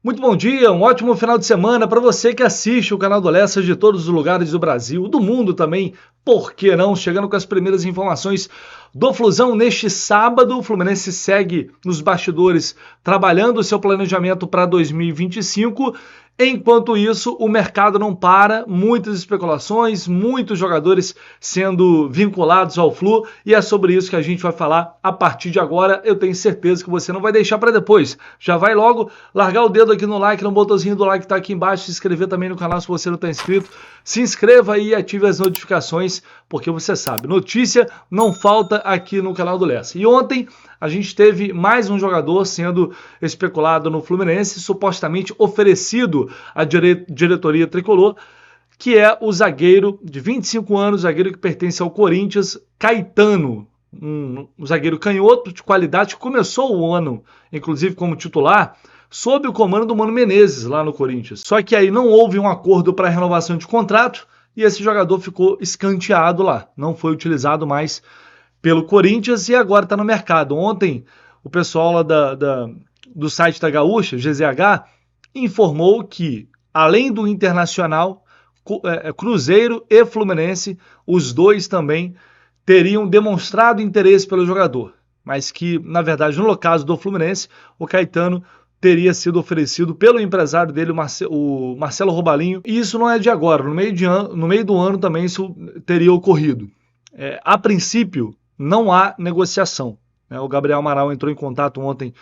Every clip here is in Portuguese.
Muito bom dia, um ótimo final de semana para você que assiste o canal do Lessa de todos os lugares do Brasil, do mundo também, por que não? Chegando com as primeiras informações do Flusão neste sábado, o Fluminense segue nos bastidores trabalhando o seu planejamento para 2025. Enquanto isso, o mercado não para, muitas especulações, muitos jogadores sendo vinculados ao Flu, e é sobre isso que a gente vai falar a partir de agora. Eu tenho certeza que você não vai deixar para depois. Já vai logo largar o dedo aqui no like, no botãozinho do like que está aqui embaixo, se inscrever também no canal se você não está inscrito. Se inscreva aí e ative as notificações, porque você sabe, notícia não falta aqui no canal do Lessa. E ontem a gente teve mais um jogador sendo especulado no Fluminense, supostamente oferecido à diretoria tricolor, que é o zagueiro de 25 anos, zagueiro que pertence ao Corinthians, Caetano, um zagueiro canhoto de qualidade, que começou o ano, inclusive como titular, sob o comando do Mano Menezes lá no Corinthians. Só que aí não houve um acordo para renovação de contrato e esse jogador ficou escanteado lá, não foi utilizado mais pelo Corinthians e agora está no mercado. Ontem o pessoal lá do site da Gaúcha, GZH, informou que, além do Internacional, Cruzeiro e Fluminense, os dois também teriam demonstrado interesse pelo jogador, mas que, na verdade, no caso do Fluminense, o Caetano teria sido oferecido pelo empresário dele, o Marcelo Robalinho, e isso não é de agora, no meio do ano também isso teria ocorrido. A princípio, não há negociação. O Gabriel Amaral entrou em contato ontem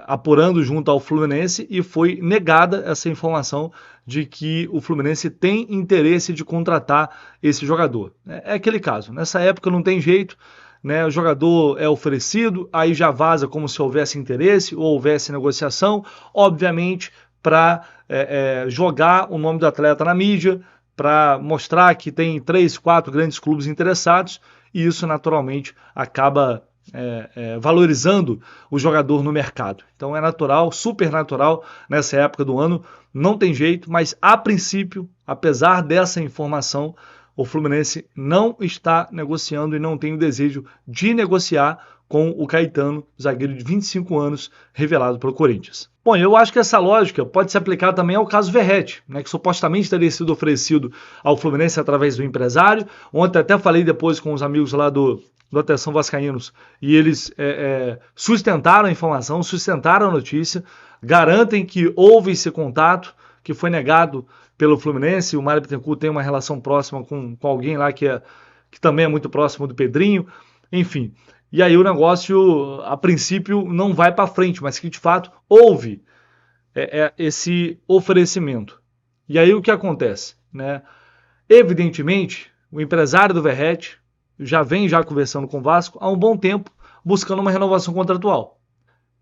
apurando junto ao Fluminense e foi negada essa informação de que o Fluminense tem interesse de contratar esse jogador. É aquele caso, nessa época não tem jeito, né? O jogador é oferecido, aí já vaza como se houvesse interesse ou houvesse negociação, obviamente para jogar o nome do atleta na mídia, para mostrar que tem 3, 4 grandes clubes interessados, e isso naturalmente acaba valorizando o jogador no mercado. Então é natural, super natural nessa época do ano, não tem jeito, mas a princípio, apesar dessa informação, o Fluminense não está negociando e não tem o desejo de negociar com o Caetano, zagueiro de 25 anos, revelado pelo Corinthians. Bom, eu acho que essa lógica pode se aplicar também ao caso Verratti, né, que supostamente teria sido oferecido ao Fluminense através do empresário. Ontem até falei depois com os amigos lá do Atenção Vascaínos e eles sustentaram a informação, sustentaram a notícia, garantem que houve esse contato, que foi negado pelo Fluminense. O Mário Bittencourt tem uma relação próxima com alguém lá que também é muito próximo do Pedrinho, enfim. E aí o negócio, a princípio, não vai para frente, mas que de fato houve esse oferecimento. E aí o que acontece? Né? Evidentemente, o empresário do Verratti já vem conversando com o Vasco há um bom tempo, buscando uma renovação contratual.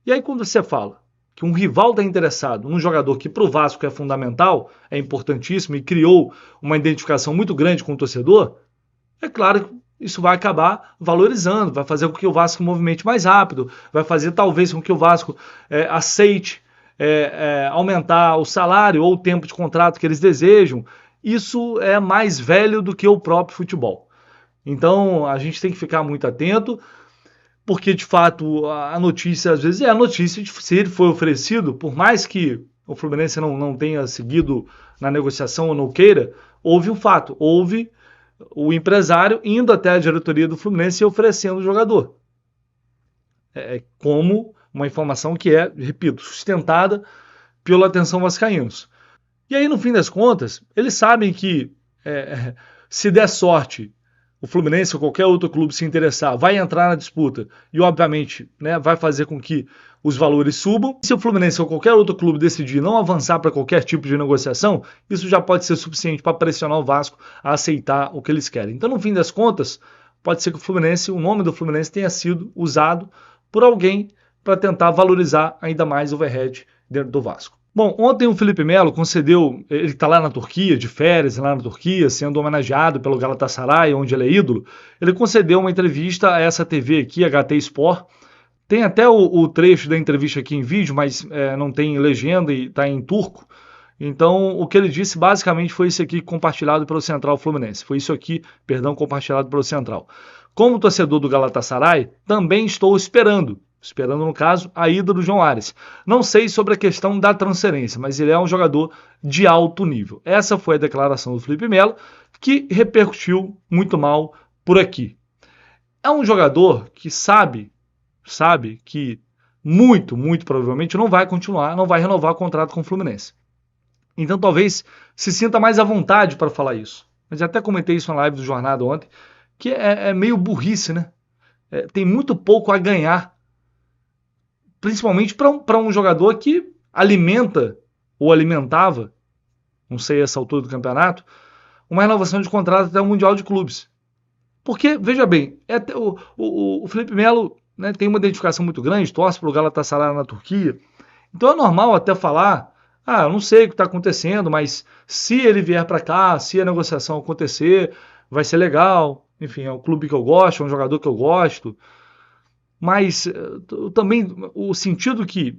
E aí quando você fala que um rival está interessado num jogador que para o Vasco é fundamental, é importantíssimo e criou uma identificação muito grande com o torcedor, é claro que isso vai acabar valorizando, vai fazer com que o Vasco movimente mais rápido, vai fazer talvez com que o Vasco aceite aumentar o salário ou o tempo de contrato que eles desejam. Isso é mais velho do que o próprio futebol. Então a gente tem que ficar muito atento, porque de fato a notícia às vezes é a notícia de se ele foi oferecido, por mais que o Fluminense não tenha seguido na negociação ou não queira, houve um fato, houve o empresário indo até a diretoria do Fluminense e oferecendo o jogador. Como uma informação que repito, sustentada pela Atenção Vascaínos. E aí, no fim das contas, eles sabem que se der sorte, o Fluminense ou qualquer outro clube se interessar, vai entrar na disputa e, obviamente, né, vai fazer com que os valores subam. Se o Fluminense ou qualquer outro clube decidir não avançar para qualquer tipo de negociação, isso já pode ser suficiente para pressionar o Vasco a aceitar o que eles querem. Então, no fim das contas, pode ser que o nome do Fluminense tenha sido usado por alguém para tentar valorizar ainda mais o Verratti dentro do Vasco. Bom, ontem o Felipe Melo concedeu, ele está lá na Turquia, de férias lá na Turquia, sendo homenageado pelo Galatasaray, onde ele é ídolo. Ele concedeu uma entrevista a essa TV aqui, HT Sport. Tem até o trecho da entrevista aqui em vídeo, mas não tem legenda e está em turco. Então, o que ele disse basicamente foi isso aqui compartilhado pelo Central Fluminense. Foi isso aqui, compartilhado pelo Central. Como torcedor do Galatasaray, também estou esperando esperando, no caso, a ida do João Ares. Não sei sobre a questão da transferência, mas ele é um jogador de alto nível. Essa foi a declaração do Felipe Melo, que repercutiu muito mal por aqui. É um jogador que sabe que muito provavelmente não vai continuar, não vai renovar o contrato com o Fluminense. Então talvez se sinta mais à vontade para falar isso. Mas até comentei isso na live do Jornada ontem, que é meio burrice, né? Tem muito pouco a ganhar, principalmente para um jogador que alimenta ou alimentava, não sei essa altura do campeonato, uma renovação de contrato até o Mundial de Clubes. Porque, veja bem, o Felipe Melo, né, tem uma identificação muito grande, torce para o Galatasaray na Turquia. Então é normal até falar, eu não sei o que está acontecendo, mas se ele vier para cá, se a negociação acontecer, vai ser legal. Enfim, é um clube que eu gosto, é um jogador que eu gosto. Mas também o sentido que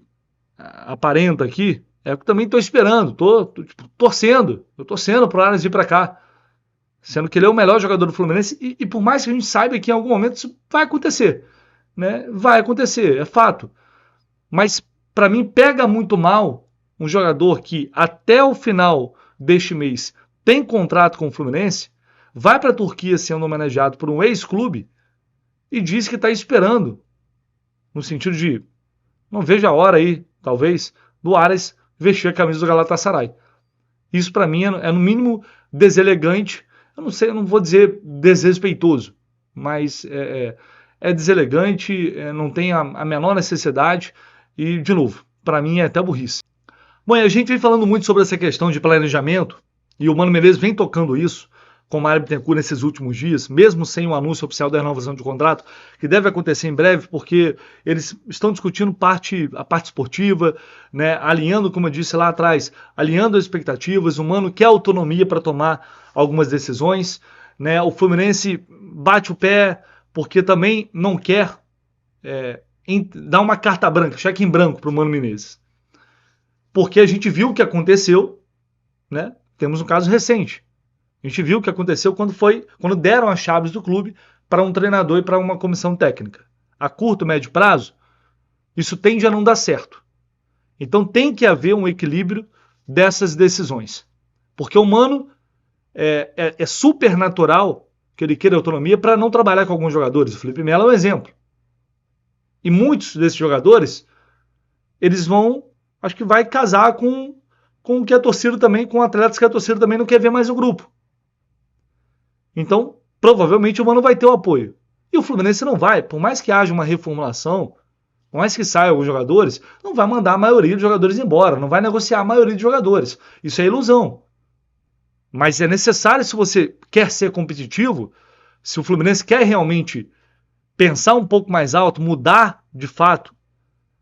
aparenta aqui é que também estou esperando, estou torcendo. Eu estou torcendo para o Aras vir para cá. Sendo que ele é o melhor jogador do Fluminense e por mais que a gente saiba que em algum momento isso vai acontecer, né? Vai acontecer, é fato. Mas para mim pega muito mal um jogador que até o final deste mês tem contrato com o Fluminense, vai para a Turquia sendo homenageado por um ex-clube e diz que está esperando, no sentido de não vejo a hora aí, talvez, do Aras vestir a camisa do Galatasaray. Isso para mim é no mínimo deselegante. Eu não sei, eu não vou dizer desrespeitoso, mas é deselegante, não tem a menor necessidade e, de novo, para mim é até burrice. Bom, a gente vem falando muito sobre essa questão de planejamento e o Mano Menezes vem tocando isso com o Mário Bittencourt nesses últimos dias, mesmo sem o anúncio oficial da renovação de contrato, que deve acontecer em breve, porque eles estão discutindo a parte esportiva, né, alinhando, como eu disse lá atrás, alinhando as expectativas. O Mano quer autonomia para tomar algumas decisões, né? O Fluminense bate o pé porque também não quer dar uma carta branca, cheque em branco para o Mano Menezes. Porque a gente viu o que aconteceu, né? Temos um caso recente. A gente viu o que aconteceu quando deram as chaves do clube para um treinador e para uma comissão técnica. A curto, médio prazo, isso tende a não dar certo. Então tem que haver um equilíbrio dessas decisões. Porque o Mano é super natural que ele queira autonomia para não trabalhar com alguns jogadores. O Felipe Melo é um exemplo. E muitos desses jogadores, eles acho que vai casar com que a torcida também, com atletas que a torcida também não quer ver mais no grupo. Então, provavelmente o Mano vai ter o apoio. E o Fluminense não vai, por mais que haja uma reformulação, por mais que saiam alguns jogadores, não vai mandar a maioria dos jogadores embora, não vai negociar a maioria dos jogadores. Isso é ilusão. Mas é necessário, se você quer ser competitivo, se o Fluminense quer realmente pensar um pouco mais alto, mudar de fato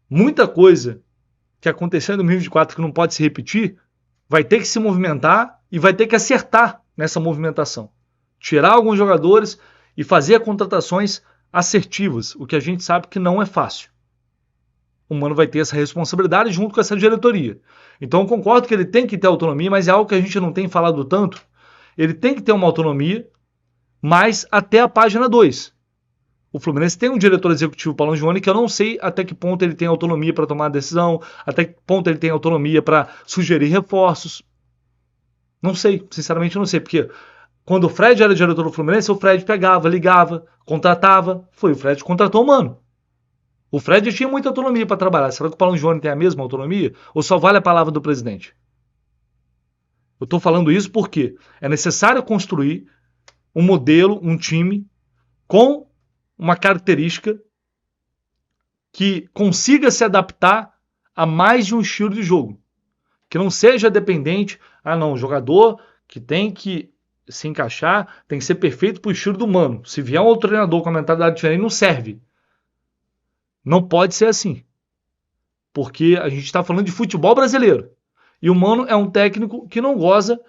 muita coisa que aconteceu em 2024 que não pode se repetir, vai ter que se movimentar e vai ter que acertar nessa movimentação. Tirar alguns jogadores e fazer contratações assertivas, o que a gente sabe que não é fácil. O Mano vai ter essa responsabilidade junto com essa diretoria. Então eu concordo que ele tem que ter autonomia, mas é algo que a gente não tem falado tanto. Ele tem que ter uma autonomia, mas até a página 2. O Fluminense tem um diretor executivo, Paulo Angione, que eu não sei até que ponto ele tem autonomia para tomar a decisão, até que ponto ele tem autonomia para sugerir reforços. Não sei, sinceramente não sei, porque quando o Fred era diretor do Fluminense, o Fred pegava, ligava, contratava. Foi o Fred que contratou o Mano. O Fred tinha muita autonomia para trabalhar. Será que o Paulo Angione tem a mesma autonomia? Ou só vale a palavra do presidente? Eu estou falando isso porque é necessário construir um modelo, um time com uma característica que consiga se adaptar a mais de um estilo de jogo. Que não seja dependente, o jogador que tem que se encaixar, tem que ser perfeito para o estilo do Mano. Se vier um outro treinador com uma mentalidade diferente, não serve. Não pode ser assim. Porque a gente está falando de futebol brasileiro. E o Mano é um técnico que não goza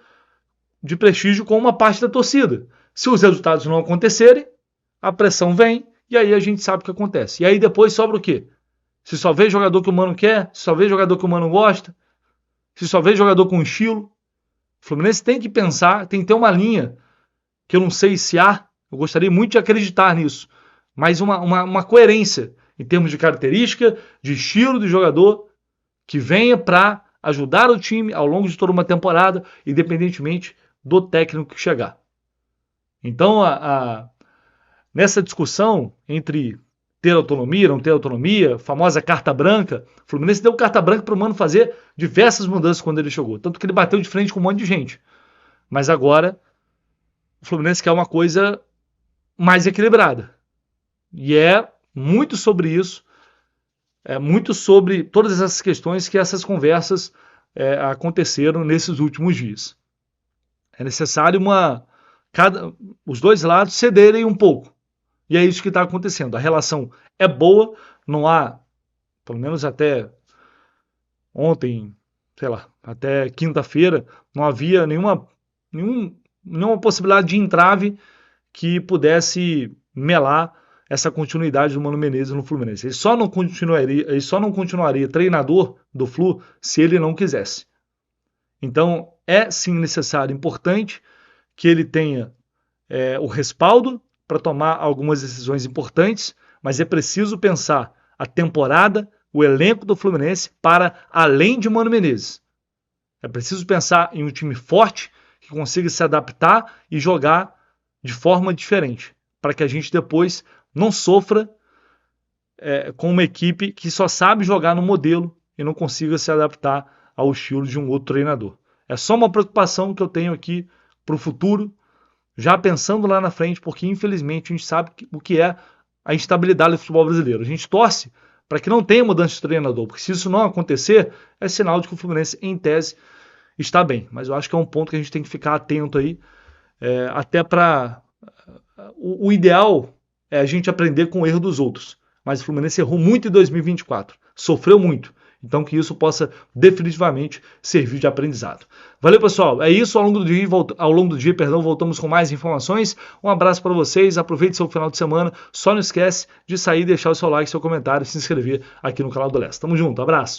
de prestígio com uma parte da torcida. Se os resultados não acontecerem, a pressão vem e aí a gente sabe o que acontece. E aí depois sobra o quê? Se só vê jogador que o Mano quer, se só vê jogador que o Mano gosta, se só vê jogador com estilo. O Fluminense tem que pensar, tem que ter uma linha, que eu não sei se há, eu gostaria muito de acreditar nisso, mas uma coerência em termos de característica, de estilo de jogador, que venha para ajudar o time ao longo de toda uma temporada, independentemente do técnico que chegar. Então, nessa discussão entre ter autonomia, não ter autonomia, famosa carta branca, o Fluminense deu carta branca para o Mano fazer diversas mudanças quando ele chegou. Tanto que ele bateu de frente com um monte de gente. Mas agora, o Fluminense quer uma coisa mais equilibrada. E é muito sobre isso, é muito sobre todas essas questões que essas conversas aconteceram nesses últimos dias. É necessário os dois lados cederem um pouco. E é isso que está acontecendo. A relação é boa, não há, pelo menos até ontem, sei lá, até quinta-feira, não havia nenhuma possibilidade de entrave que pudesse melar essa continuidade do Mano Menezes no Fluminense. Ele só não continuaria treinador do Flu se ele não quisesse. Então, é sim necessário, importante, que ele tenha o respaldo para tomar algumas decisões importantes, mas é preciso pensar a temporada, o elenco do Fluminense para além de Mano Menezes. É preciso pensar em um time forte que consiga se adaptar e jogar de forma diferente, para que a gente depois não sofra com uma equipe que só sabe jogar no modelo e não consiga se adaptar ao estilo de um outro treinador. É só uma preocupação que eu tenho aqui para o futuro, já pensando lá na frente, porque infelizmente a gente sabe o que é a instabilidade do futebol brasileiro. A gente torce para que não tenha mudança de treinador, porque se isso não acontecer, é sinal de que o Fluminense, em tese, está bem. Mas eu acho que é um ponto que a gente tem que ficar atento aí, até para... O ideal é a gente aprender com o erro dos outros. Mas o Fluminense errou muito em 2024, sofreu muito. Então que isso possa definitivamente servir de aprendizado. Valeu, pessoal. É isso. Ao longo do dia, voltamos com mais informações. Um abraço para vocês. Aproveite seu final de semana. Só não esquece de sair, deixar o seu like, seu comentário e se inscrever aqui no canal do Leste. Tamo junto. Abraço.